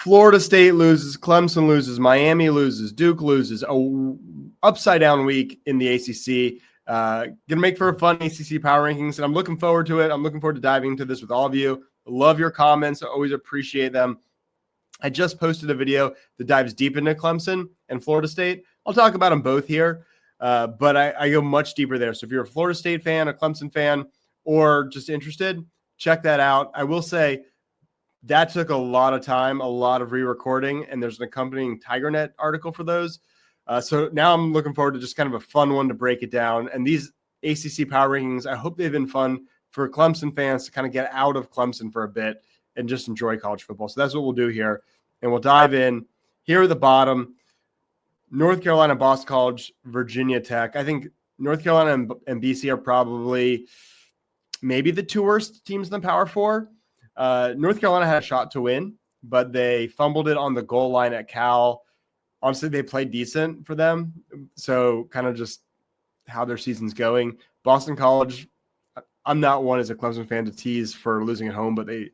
Florida State loses, Clemson loses, Miami loses, Duke loses. A upside down week in the ACC. Gonna make for a fun ACC power rankings, and I'm looking forward to it. I'm looking forward to diving into this with all of you. Love your comments. I always appreciate them. I just posted a video that dives deep into Clemson and Florida State. I'll talk about them both here, but I go much deeper there. So if you're a Florida State fan, a Clemson fan, or just interested, check that out. I will say that took a lot of time, a lot of re-recording, and there's an accompanying TigerNet article for those. So now I'm looking forward to just kind of a fun one to break it down. And these ACC power rankings, I hope they've been fun for Clemson fans to kind of get out of Clemson for a bit and just enjoy college football. So that's what we'll do here. And we'll dive in. Here at the bottom, North Carolina, Boston College, Virginia Tech. I think North Carolina and BC are probably maybe the two worst teams in the Power Four. North Carolina had a shot to win, but they fumbled it on the goal line at Cal. Honestly, they played decent for them. So kind of just how their season's going. Boston College, I'm not one as a Clemson fan to tease for losing at home, but they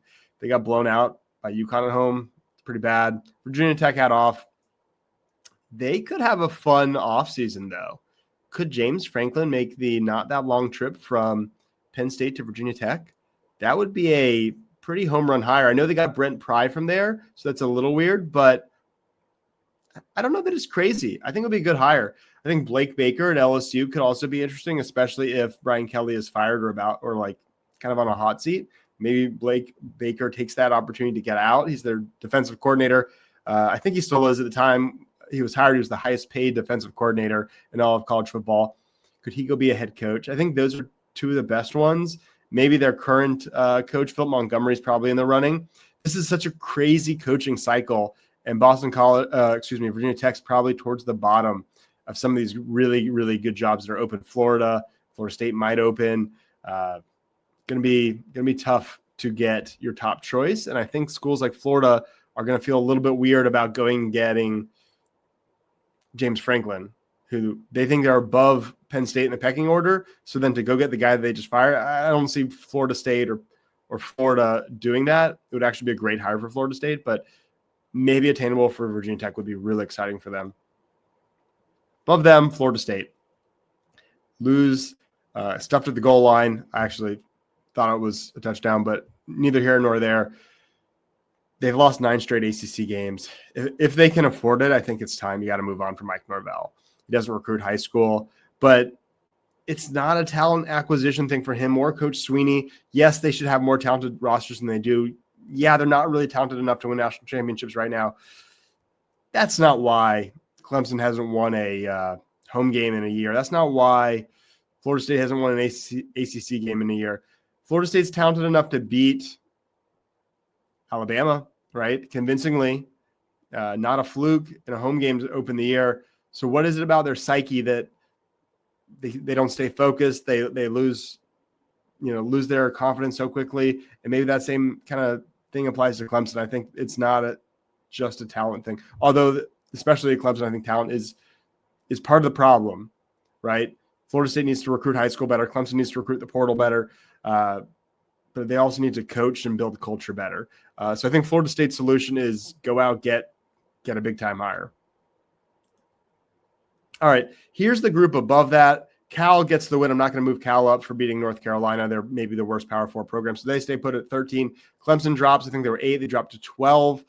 got blown out by UConn at home. It's pretty bad. Virginia Tech had off. They could have a fun offseason, though. Could James Franklin make the not that long trip from Penn State to Virginia Tech? That would be a pretty home run hire. I know they got Brent Pry from there, so that's a little weird, but I don't know that it's crazy. I think it'll be a good hire. I think Blake Baker at LSU could also be interesting, especially if Brian Kelly is fired or kind of on a hot seat. Maybe Blake Baker takes that opportunity to get out. He's their defensive coordinator. I think he still is at the time he was hired. He was the highest paid defensive coordinator in all of college football. Could he go be a head coach? I think those are two of the best ones. Maybe their current coach, Philip Montgomery, is probably in the running. This is such a crazy coaching cycle. And Virginia Tech's probably towards the bottom of some of these really, really good jobs that are open. Florida State might open. Gonna be tough to get your top choice. And I think schools like Florida are going to feel a little bit weird about going and getting James Franklin, who they think they're above Penn State in the pecking order. So then to go get the guy that they just fired, I don't see Florida State or Florida doing that. It would actually be a great hire for Florida State, but maybe attainable for Virginia Tech would be really exciting for them. Above them, Florida State. Lose, stuffed at the goal line. I actually thought it was a touchdown, but neither here nor there. They've lost 9 straight ACC games. If they can afford it, I think it's time. You got to move on from Mike Norvell. He doesn't recruit high school, but it's not a talent acquisition thing for him or Coach Sweeney. Yes, they should have more talented rosters than they do. Yeah, they're not really talented enough to win national championships right now. That's not why Clemson hasn't won a home game in a year. That's not why Florida State hasn't won an ACC game in a year. Florida State's talented enough to beat Alabama, right? Convincingly. Not a fluke in a home game to open the year. So what is it about their psyche that they don't stay focused? They lose their confidence so quickly. And maybe that same kind of thing applies to Clemson. I think it's not just a talent thing. Although, especially at Clemson, I think talent is part of the problem, right? Florida State needs to recruit high school better. Clemson needs to recruit the portal better. But they also need to coach and build culture better. So I think Florida State's solution is go out, get a big-time hire. All right, here's the group above that. Cal gets the win. I'm not going to move Cal up for beating North Carolina. They're maybe the worst Power 4 program. So they stay put at 13. Clemson drops. I think they were 8. They dropped to 12.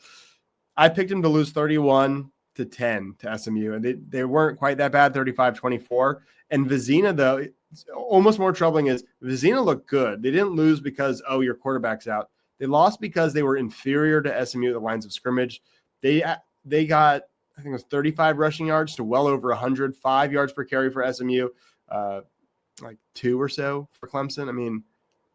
I picked them to lose 31-10 to SMU. And they weren't quite that bad, 35-24. And Vizina, though, it's almost more troubling is Vizina looked good. They didn't lose because, your quarterback's out. They lost because they were inferior to SMU at the lines of scrimmage. They got, I think it was 35 rushing yards to well over 100, 5 yards per carry for SMU, like 2 or so for Clemson. I mean,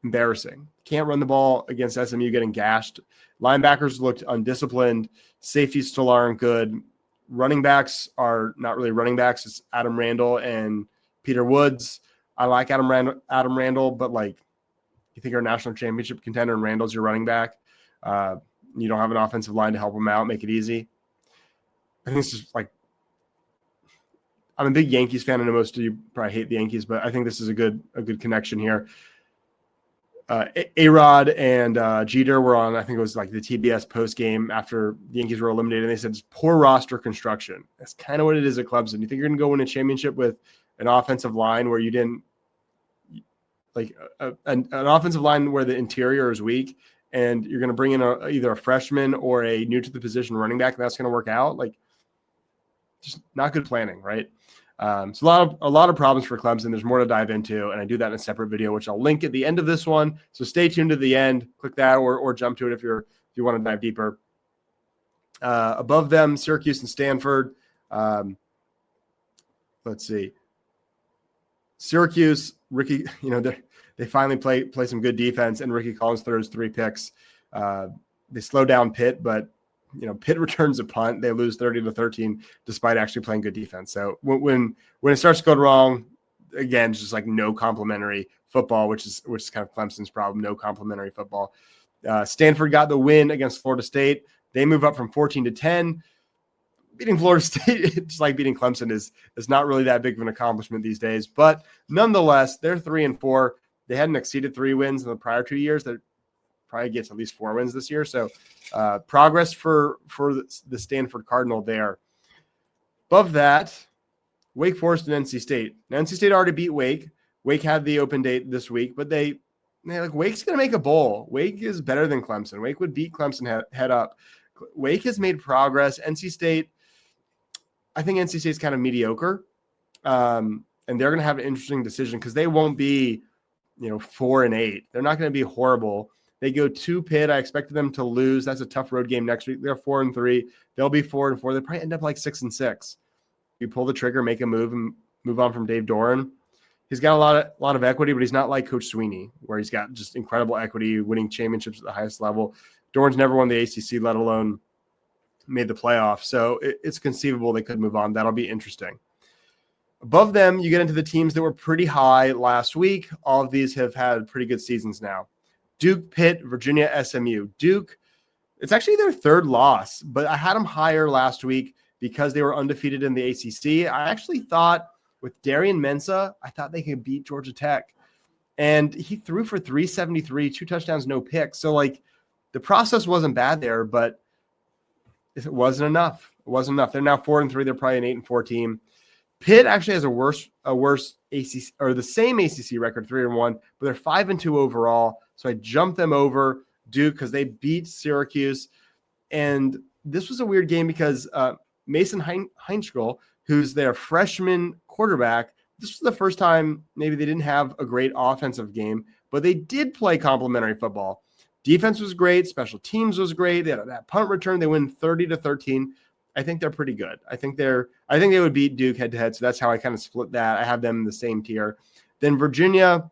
embarrassing. Can't run the ball against SMU getting gashed. Linebackers looked undisciplined. Safeties still aren't good. Running backs are not really running backs. It's Adam Randall and Peter Woods. I like Adam Randall, but you think you're a national championship contender and Randall's your running back. You don't have an offensive line to help him out, make it easy. I think it's just I'm a big Yankees fan. I know most of you probably hate the Yankees, but I think this is a good connection here. A-Rod and Jeter were on, I think it was like the TBS post game after the Yankees were eliminated. And they said it's poor roster construction. That's kind of what it is at Clemson. You think you're going to go win a championship with an offensive line where you didn't like an offensive line where the interior is weak, and you're going to bring in either a freshman or a new to the position running back, and that's going to work out? Like, just not good planning, right? So a lot of problems for Clemson. There's more to dive into, and I do that in a separate video, which I'll link at the end of this one. So stay tuned to the end. Click that or jump to it if you want to dive deeper. Above them, Syracuse and Stanford. Let's see. Syracuse, Ricky, they finally play some good defense, and Ricky Collins throws 3 picks. They slow down Pitt, but Pitt returns a punt. They lose 30-13 despite actually playing good defense. So when it starts going wrong, again, it's just like no complimentary football, which is kind of Clemson's problem. No complimentary football. Stanford got the win against Florida State. They move up from 14-10. Beating Florida State, just like beating Clemson, is not really that big of an accomplishment these days. But nonetheless, they're 3-4. They hadn't exceeded 3 wins in the prior 2 years. They're probably gets at least 4 wins this year. So progress for the Stanford Cardinal there. Above that, Wake Forest and NC State. Now, NC State already beat Wake. Wake had the open date this week, but Wake's going to make a bowl. Wake is better than Clemson. Wake would beat Clemson head up. Wake has made progress. NC State, I think NC State's kind of mediocre. And they're going to have an interesting decision because they won't be, 4-8. They're not going to be horrible. They go to Pitt. I expected them to lose. That's a tough road game next week. They're 4-3. They'll be 4-4. They'll probably end up like 6-6. You pull the trigger, make a move, and move on from Dave Doran. He's got a lot of equity, but he's not like Coach Sweeney, where he's got just incredible equity, winning championships at the highest level. Doran's never won the ACC, let alone made the playoffs. So it's conceivable they could move on. That'll be interesting. Above them, you get into the teams that were pretty high last week. All of these have had pretty good seasons now. Duke, Pitt, Virginia, SMU. Duke, it's actually their 3rd loss, but I had them higher last week because they were undefeated in the ACC. I actually thought with Darian Mensah, I thought they could beat Georgia Tech. And he threw for 373, 2 touchdowns, no picks. So, the process wasn't bad there, but it wasn't enough. It wasn't enough. They're now 4-3. They're probably an 8-4 team. Pitt actually has a worse ACC, or the same ACC record, 3-1, but they're 5-2 overall. So I jumped them over Duke because they beat Syracuse. And this was a weird game because Mason Heinschel, who's their freshman quarterback, this was the first time maybe they didn't have a great offensive game, but they did play complimentary football. Defense was great. Special teams was great. They had that punt return. They win 30-13. I think they're pretty good. I think they would beat Duke head to head. So that's how I kind of split that. I have them in the same tier. Then Virginia,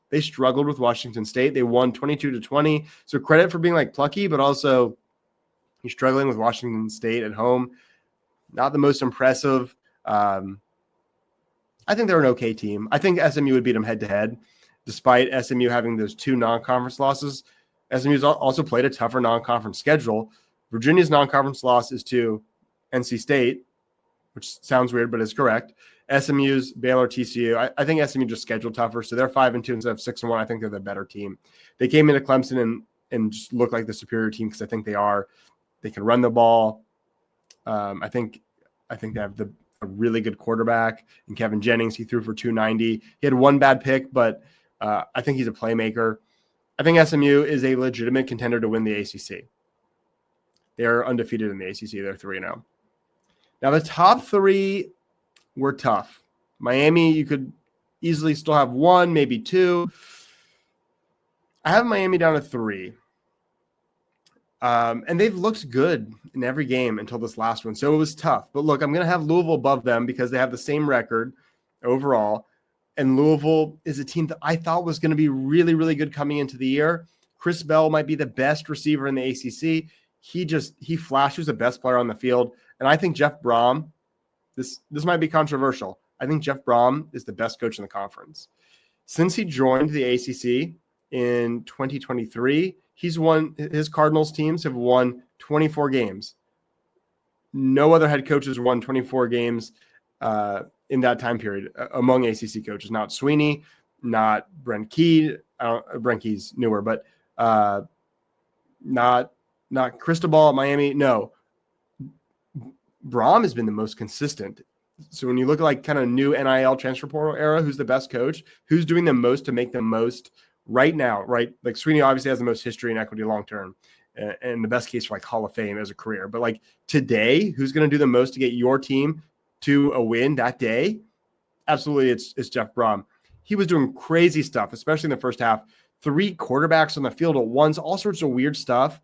they struggled with Washington State. They won 22-20. So credit for being plucky, but also you're struggling with Washington State at home. Not the most impressive. I think they're an okay team. I think SMU would beat them head to head, despite SMU having those 2 non-conference losses. SMU's also played a tougher non-conference schedule. Virginia's non-conference loss is to NC State, which sounds weird, but is correct. SMU's Baylor, TCU. I think SMU just scheduled tougher, so they're 5-2 instead of 6-1. I think they're the better team. They came into Clemson and just look like the superior team because I think they are. They can run the ball. I think they have a really good quarterback in Kevin Jennings. He threw for 290. He had 1 bad pick, but I think he's a playmaker. I think SMU is a legitimate contender to win the ACC. They're undefeated in the ACC. They're 3-0. Now, the top 3 were tough. Miami, you could easily still have 1, maybe 2. I have Miami down to 3. And they've looked good in every game until this last one. So it was tough. But look, I'm going to have Louisville above them because they have the same record overall. And Louisville is a team that I thought was going to be really, really good coming into the year. Chris Bell might be the best receiver in the ACC. He flashed. He was the best player on the field. And I think Jeff Brom, this might be controversial. I think Jeff Brom is the best coach in the conference. Since he joined the ACC in 2023, his Cardinals teams have won 24 games. No other head coaches won 24 games in that time period among ACC coaches. Not Sweeney, not Brent Key, Brenke's newer, but not Cristobal at Miami. No, Braum has been the most consistent. So when you look at like kind of new NIL transfer portal era, who's the best coach, who's doing the most to make the most right now, right? Like Sweeney obviously has the most history and equity long-term and the best case for like Hall of Fame as a career. But like today, who's going to do the most to get your team to a win that day? Absolutely. It's Jeff Braum. He was doing crazy stuff, especially in the first half. 3 quarterbacks on the field at once, all sorts of weird stuff.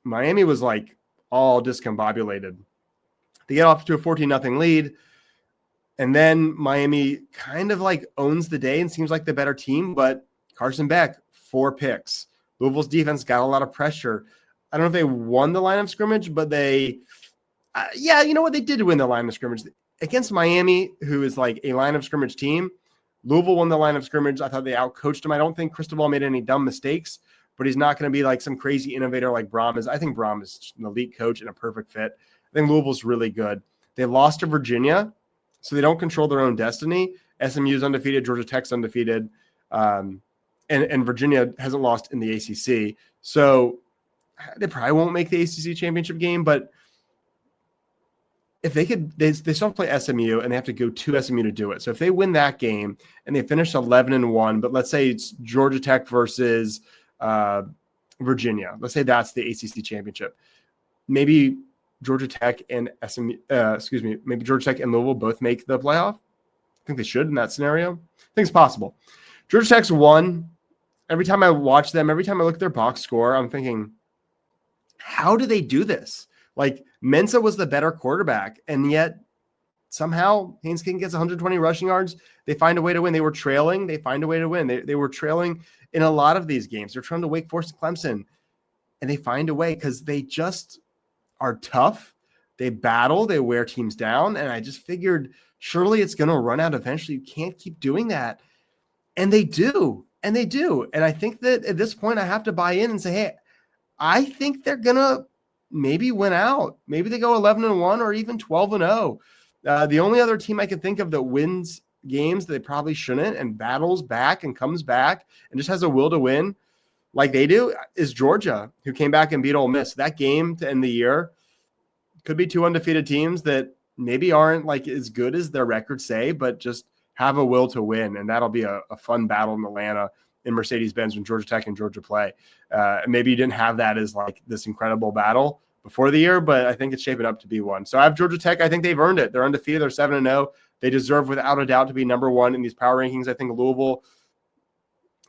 Miami was like all discombobulated. They get off to a 14-0 lead, and then Miami kind of like owns the day and seems like the better team, but Carson Beck, 4 picks. Louisville's defense got a lot of pressure. I don't know if they won the line of scrimmage, but they you know what? They did win the line of scrimmage. Against Miami, who is like a line of scrimmage team, Louisville won the line of scrimmage. I thought they outcoached him. I don't think Cristobal made any dumb mistakes, but he's not going to be like some crazy innovator like Braum is. I think Braum is an elite coach and a perfect fit. I think Louisville's really good. They lost to Virginia, so they don't control their own destiny. SMU's undefeated, Georgia Tech's undefeated, and Virginia hasn't lost in the ACC. So they probably won't make the ACC championship game, but if they could, they still have to play SMU, and they have to go to SMU to do it. So if they win that game and they finish 11-1, but let's say it's Georgia Tech versus Virginia. Let's say that's the ACC championship. Maybe Georgia Tech and maybe Georgia Tech and Louisville both make the playoff. I think they should in that scenario. I think it's possible. Georgia Tech's won. Every time I watch them, every time I look at their box score, I'm thinking, how do they do this? Like Mensa was the better quarterback, and yet somehow Haynes King gets 120 rushing yards. They find a way to win. They were trailing. They find a way to win. They were trailing in a lot of these games. They're trying to Wake Forest and Clemson, and they find a way because they just are tough. They battle. They wear teams down, and I just figured surely it's going to run out eventually. You can't keep doing that, and they do. And they do. And I think that at this point I have to buy in and say, hey, I think they're going to maybe win out. Maybe they go 11-1 or even 12-0. The only other team I can think of that wins games that they probably shouldn't and battles back and comes back and just has a will to win like they do is Georgia, who came back and beat Ole Miss. That game to end the year could be 2 undefeated teams that maybe aren't like as good as their records say, but just have a will to win. And that'll be a fun battle in Atlanta in Mercedes-Benz when Georgia Tech and Georgia play. Maybe you didn't have that as like this incredible battle before the year, but I think it's shaping up to be one. So I have Georgia Tech. I think they've earned it. They're undefeated. They're 7-0. They deserve without a doubt to be number 1 in these power rankings. I think Louisville,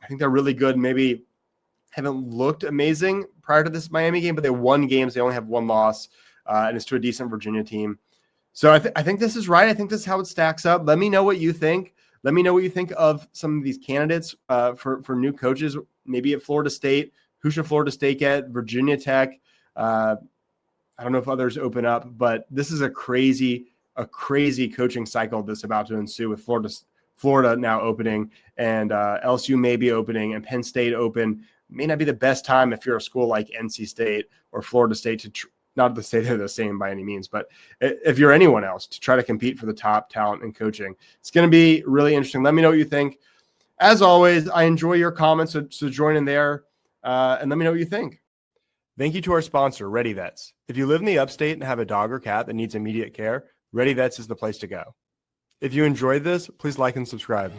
I think they're really good. Maybe haven't looked amazing prior to this Miami game, but they won games. They only have 1 loss, and it's to a decent Virginia team. So I think this is right. I think this is how it stacks up. Let me know what you think. Let me know what you think of some of these candidates for new coaches, maybe at Florida State. Who should Florida State get? Virginia Tech. I don't know if others open up, but this is a crazy coaching cycle that's about to ensue with Florida now opening, and LSU may be opening, and Penn State open. May not be the best time if you're a school like NC State or Florida State to not to say they're the same by any means, but if you're anyone else to try to compete for the top talent in coaching, it's going to be really interesting. Let me know what you think. As always, I enjoy your comments, so join in there and let me know what you think. Thank you to our sponsor, Ready Vets. If you live in the upstate and have a dog or cat that needs immediate care, Ready Vets is the place to go. If you enjoyed this, please like and subscribe.